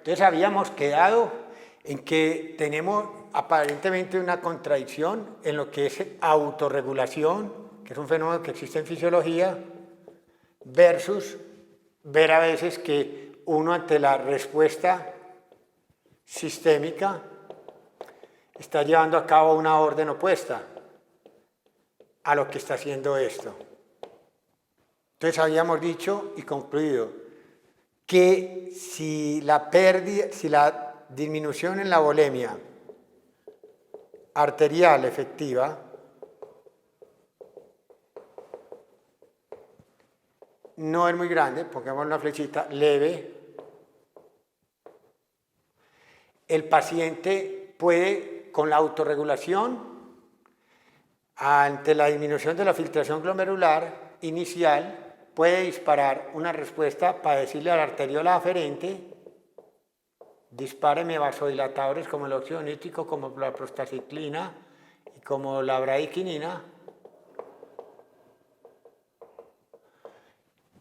Entonces habíamos quedado en que tenemos aparentemente una contradicción en lo que es autorregulación, que es un fenómeno que existe en fisiología, versus ver a veces que uno ante la respuesta sistémica está llevando a cabo una orden opuesta a lo que está haciendo esto. Entonces habíamos dicho y concluido que si la disminución en la volemia arterial efectiva no es muy grande, pongamos una flechita leve, el paciente puede, con la autorregulación, ante la disminución de la filtración glomerular inicial, puede disparar una respuesta para decirle a la arteriola aferente: dispáreme vasodilatadores como el óxido nítrico, como la prostaciclina y como la bradiquinina.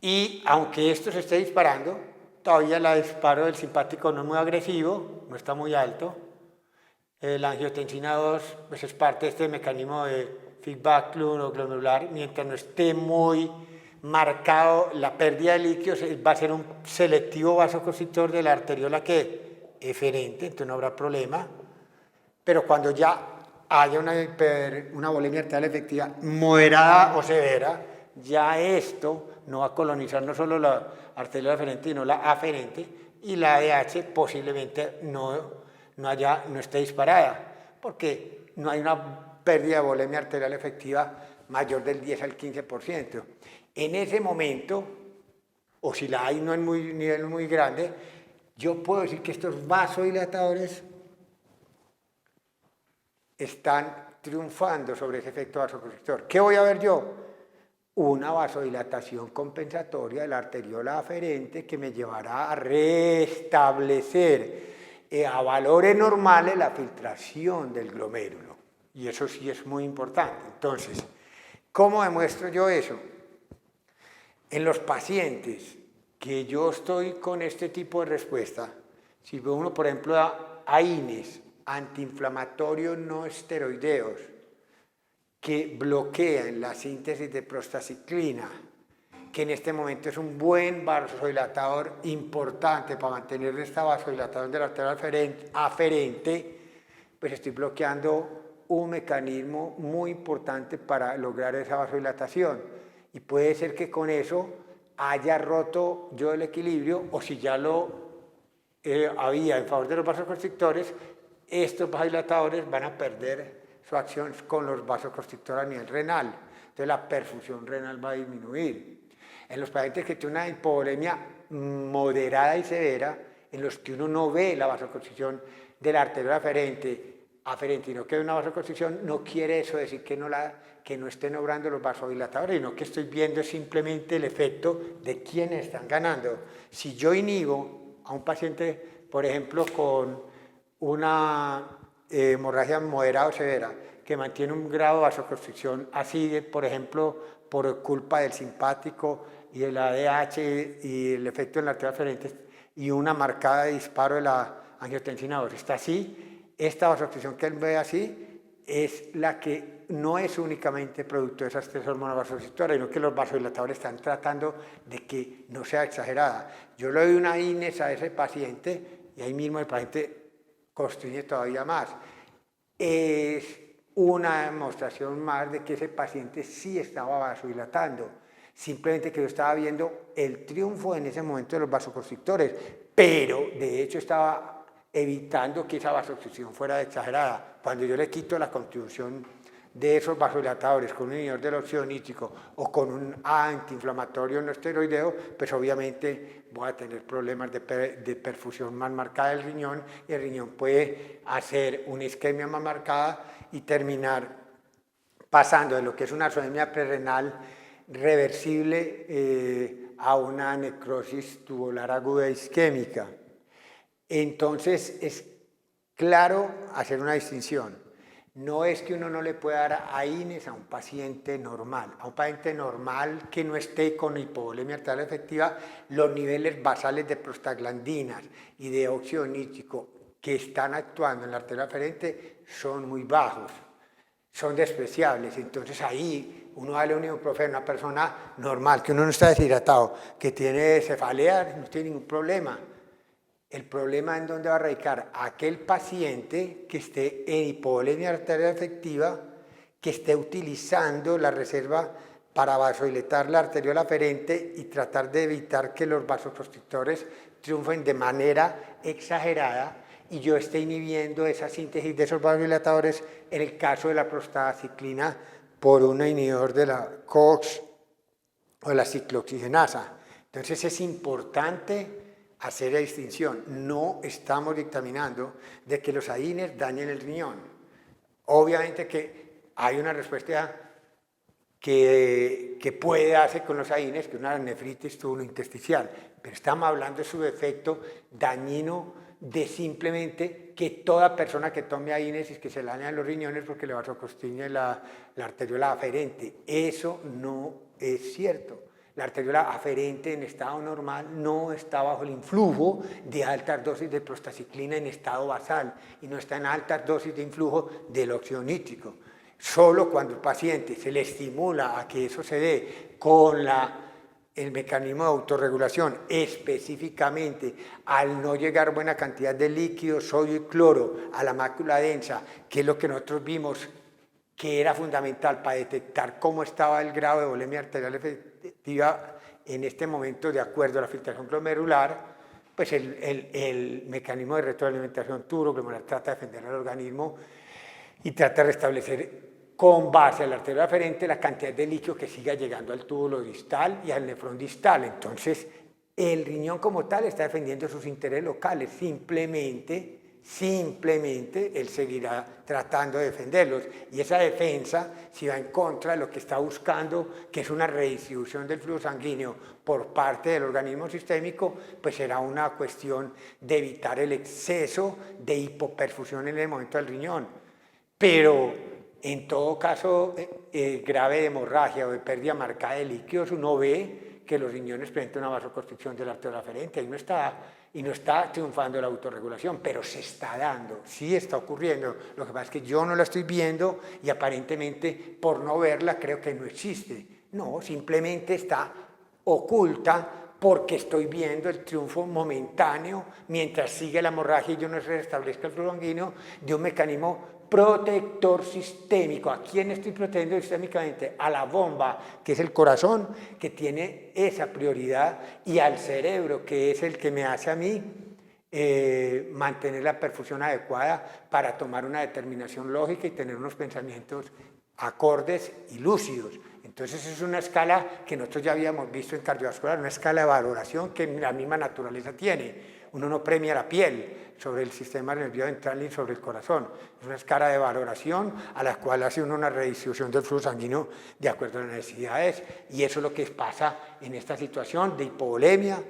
Y aunque esto se esté disparando, todavía el disparo del simpático no es muy agresivo, no está muy alto. La angiotensina 2 pues es parte de este mecanismo de feedback glomerular. Mientras no esté muy marcado la pérdida de líquidos, va a ser un selectivo vasoconstrictor de la arteriola que eferente, entonces no habrá problema. Pero cuando ya haya una volemia arterial efectiva moderada o severa, ya esto no va a colonizar no solo la arteriola eferente, sino la aferente, y la ADH posiblemente no esté disparada, porque no hay una pérdida de volemia arterial efectiva mayor del 10 al 15%. En ese momento, o si la hay no en nivel muy grande, yo puedo decir que estos vasodilatadores están triunfando sobre ese efecto vasoconstrictor. ¿Qué voy a ver yo? Una vasodilatación compensatoria de la arteriola aferente que me llevará a restablecer a valores normales la filtración del glomérulo. Y eso sí es muy importante. Entonces, ¿cómo demuestro yo eso? En los pacientes que yo estoy con este tipo de respuesta, si uno, por ejemplo, da AINES, antiinflamatorios no esteroideos, que bloquean la síntesis de prostaciclina, que en este momento es un buen vasodilatador importante para mantener esta vasodilatación de la arteria aferente, pues estoy bloqueando un mecanismo muy importante para lograr esa vasodilatación. Y puede ser que con eso haya roto yo el equilibrio, o si ya lo había en favor de los vasoconstrictores, estos vasodilatadores van a perder su acción con los vasoconstrictores a nivel renal. Entonces la perfusión renal va a disminuir. En los pacientes que tienen una hipovolemia moderada y severa, en los que uno no ve la vasoconstricción de la arteriola aferente, y no que hay una vasoconstricción, no quiere eso decir que no estén obrando los vasodilatadores, sino que estoy viendo simplemente el efecto de quienes están ganando. Si yo inhibo a un paciente, por ejemplo, con una hemorragia moderada o severa, que mantiene un grado de vasoconstricción así, por ejemplo, por culpa del simpático y del ADH y el efecto en la arteria aferente, y una marcada de disparo de la angiotensina 2 está así, esta vasoconstricción que él ve así es la que no es únicamente producto de esas tres hormonas vasoconstrictoras, sino que los vasodilatadores están tratando de que no sea exagerada. Yo le doy una INES a ese paciente y ahí mismo el paciente constriñe todavía más. Es una demostración más de que ese paciente sí estaba vasodilatando, simplemente que yo estaba viendo el triunfo en ese momento de los vasoconstrictores, pero de hecho estaba evitando que esa vasoconstricción fuera exagerada. Cuando yo le quito la contribución de esos vasodilatadores con un inhibidor del óxido nítrico o con un antiinflamatorio no esteroideo, pues obviamente voy a tener problemas de perfusión más marcada del riñón, y el riñón puede hacer una isquemia más marcada y terminar pasando de lo que es una arritmia prerrenal reversible a una necrosis tubular aguda isquémica. Entonces es claro hacer una distinción. No es que uno no le pueda dar AINES a un paciente normal. A un paciente normal que no esté con hipovolemia arterial efectiva, los niveles basales de prostaglandinas y de óxido nítrico que están actuando en la arteria aferente son muy bajos, son despreciables. Entonces ahí uno da un ibuprofeno a una persona normal, que uno no está deshidratado, que tiene cefalea, no tiene ningún problema. El problema en dónde va a radicar aquel paciente que esté en hipovolemia arterial efectiva, que esté utilizando la reserva para vasodilatar la arteriola aferente y tratar de evitar que los vasoconstrictores triunfen de manera exagerada y yo esté inhibiendo esa síntesis de esos vasodilatadores en el caso de la prostaciclina por un inhibidor de la COX o la ciclooxigenasa. Entonces es importante hacer la distinción. No estamos dictaminando de que los AINES dañen el riñón. Obviamente que hay una respuesta que puede darse con los AINES, que es una nefritis tubulointersticial, pero estamos hablando de su efecto dañino de simplemente que toda persona que tome AINES es que se le dañan los riñones porque le vasoconstriñe la arteriola aferente. Eso no es cierto. La arteriola aferente en estado normal no está bajo el influjo de altas dosis de prostaciclina en estado basal y no está en altas dosis de influjo del óxido nítrico. Solo cuando el paciente se le estimula a que eso se dé con el mecanismo de autorregulación, específicamente al no llegar buena cantidad de líquido, sodio y cloro a la mácula densa, que es lo que nosotros vimos que era fundamental para detectar cómo estaba el grado de volemia arterial efectiva en este momento de acuerdo a la filtración glomerular, pues el mecanismo de retroalimentación turoglomerular trata de defender al organismo y trata de restablecer con base a la arteria aferente la cantidad de líquido que siga llegando al túbulo distal y al nefrón distal. Entonces, el riñón como tal está defendiendo sus intereses locales, simplemente él seguirá tratando de defenderlos. Y esa defensa, si va en contra de lo que está buscando, que es una redistribución del flujo sanguíneo por parte del organismo sistémico, pues será una cuestión de evitar el exceso de hipoperfusión en el momento del riñón. Pero en todo caso grave de hemorragia o de pérdida marcada de líquidos, uno ve que los riñones presentan una vasoconstricción de la arteria aferente y no está triunfando la autorregulación, pero se está dando, sí está ocurriendo. Lo que pasa es que yo no la estoy viendo y aparentemente por no verla creo que no existe. No, simplemente está oculta porque estoy viendo el triunfo momentáneo mientras sigue la hemorragia y yo no restablezca el flujo sanguíneo de un mecanismo protector sistémico. ¿A quién estoy protegiendo sistémicamente? A la bomba, que es el corazón, que tiene esa prioridad, y al cerebro, que es el que me hace a mí mantener la perfusión adecuada para tomar una determinación lógica y tener unos pensamientos acordes y lúcidos. Entonces es una escala que nosotros ya habíamos visto en cardiovascular, una escala de valoración que la misma naturaleza tiene. Uno no premia la piel sobre el sistema nervioso central ni sobre el corazón. Es una escala de valoración a la cual hace uno una redistribución del flujo sanguíneo de acuerdo a las necesidades, y eso es lo que pasa en esta situación de hipovolemia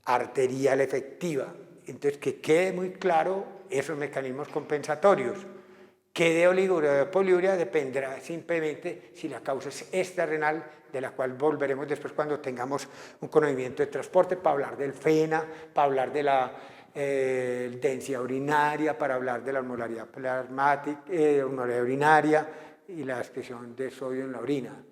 arterial efectiva. Entonces, que quede muy claro esos mecanismos compensatorios. Que de oliguria o de poliuria dependerá simplemente si la causa es extrarrenal, de la cual volveremos después cuando tengamos un conocimiento de transporte, para hablar del FENA, para hablar de la densidad urinaria, para hablar de la osmolaridad plasmática, osmolaridad urinaria y la excreción de sodio en la orina.